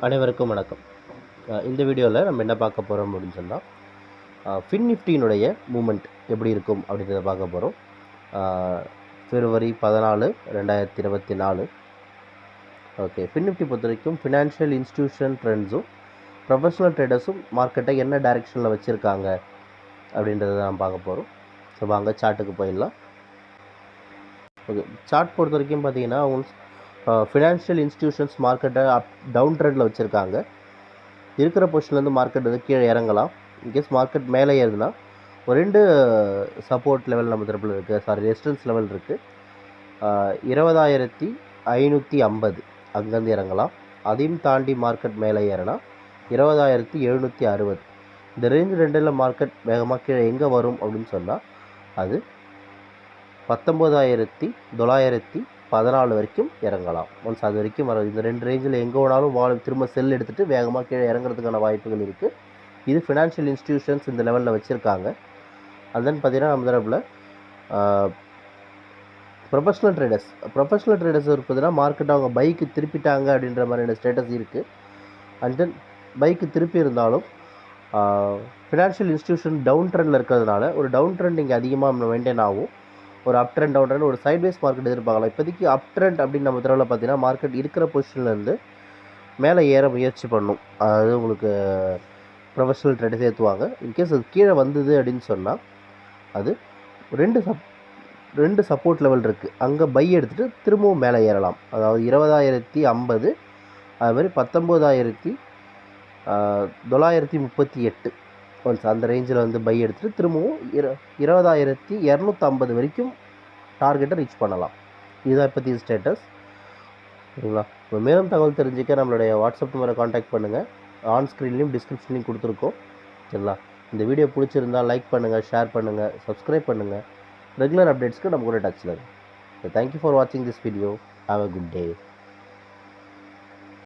அனைவருக்கும் வணக்கம். இந்த வீடியோவில் நம்ம என்ன பார்க்க போகிறோம் அப்படின்னு சொன்னால், ஃபின் நிஃப்டியினுடைய மூமெண்ட் எப்படி இருக்கும் அப்படின்றத பார்க்க போகிறோம். February 14, 2024. ஓகே, ஃபின் நிஃப்டி பொறுத்த வரைக்கும் ஃபினான்ஷியல் இன்ஸ்டிடியூஷன் ட்ரெண்ட்ஸும் ப்ரொஃபஷனல் ட்ரேடர்ஸும் மார்க்கெட்டை என்ன டைரெக்ஷனில் வச்சுருக்காங்க அப்படின்றத தான் பார்க்க போகிறோம். ஸோ வாங்க சார்ட்டுக்கு போயிடலாம். ஓகே, சார்ட் பொறுத்த வரைக்கும் பார்த்தீங்கன்னா அவங்க ஃபினான்ஷியல் இன்ஸ்டிடியூஷன்ஸ் மார்க்கெட்டை டவுன் ட்ரெண்டில் வச்சுருக்காங்க. இருக்கிற பொசிஷன்லேருந்து மார்க்கெட் வந்து கீழே இறங்கலாம். இன்கேஸ் மார்க்கெட் மேலே ஏறுதுன்னா ஒரு 2 சப்போர்ட் லெவல் நம்ம தரப்பில் இருக்குது, ரெசிஸ்டன்ஸ் லெவல் இருக்குது. 20,550 அங்கேருந்து இறங்கலாம். அதையும் தாண்டி மார்க்கெட் மேலே ஏறினா 20,760 இந்த ரேஞ்ச் ரெண்டில் மார்க்கெட் வேகமாக கீழே எங்கே வரும் அப்படின்னு சொன்னால் அது 19,914 வரைக்கும் இறங்கலாம். ஒன்ஸ் அது வரைக்கும் வர இந்த 2 ரேஞ்சில் எங்கே வேணாலும் திரும்ப செல் எடுத்துகிட்டு வேகமாக கீழே இறங்குறதுக்கான வாய்ப்புகள் இருக்குது. இது ஃபினான்ஷியல் இன்ஸ்டிடியூஷன்ஸ் இந்த லெவலில் வச்சுருக்காங்க. அண்ட் தென் பார்த்தீங்கன்னா நம்ம தரப்பில் ப்ரொஃபஷனல் ட்ரேடர்ஸ் இருப்பதுன்னா மார்க்கெட் அவங்க பைக்கு திருப்பிட்டாங்க அப்படின்ற மாதிரியான ஸ்டேட்டஸ் இருக்குது. அண்ட் தென் பைக்கு திருப்பி இருந்தாலும் ஃபினான்ஷியல் இன்ஸ்டிடியூஷன் டவுன் ட்ரெண்டில் இருக்கிறதுனால ஒரு டவுன் ட்ரெண்ட் இங்கே அதிகமாக மெயின்டைன் ஆகும். ஒரு அப் ட்ரெண்ட் டவுன் ட்ரெண்ட் ஒரு சைட்வேஸ் மார்க்கெட் எதிர்பார்க்கலாம். இப்போதைக்கு அப் ட்ரெண்ட் அப்படின்னு நம்ம தரவில் பார்த்தீங்கன்னா மார்க்கெட் இருக்கிற பொசிஷன்லேருந்து மேலே ஏற முயற்சி பண்ணும். அதாவது உங்களுக்கு ப்ரொஃபஷனல் ட்ரேடர்ஸ் ஏற்றுவாங்க. இன்கேஸ் அது கீழே வந்தது அப்படின்னு சொன்னால் அது 2 சப்போர்ட் லெவல் இருக்குது. அங்கே பை எடுத்துகிட்டு திரும்பவும் மேலே ஏறலாம். அதாவது 20,050 அதுமாதிரி 19,938 ஒன்ஸ் அந்த ரேஞ்சில் வந்து பை எடுத்துகிட்டு திரும்பவும் 20,250 வரைக்கும் டார்கெட்டை ரீச் பண்ணலாம். இதுதான் இப்போதைய ஸ்டேட்டஸ். சரிங்களா? இப்போ மேலும் தகவல் தெரிஞ்சுக்க நம்மளுடைய வாட்ஸ்அப் நம்பரை காண்டாக்ட் பண்ணுங்கள். ஆன் ஸ்க்ரீன்லேயும் டிஸ்கிரிப்ஷன்லையும் கொடுத்துருக்கோம். சரிங்களா? இந்த வீடியோ பிடிச்சிருந்தால் லைக் பண்ணுங்கள், ஷேர் பண்ணுங்கள், சப்ஸ்கிரைப் பண்ணுங்கள். ரெகுலர் அப்டேட்ஸ்க்கு நம்ம கூட டச்சில் இருக்குது. தேங்க்யூ ஃபார் வாட்சிங் this video. Have a good day.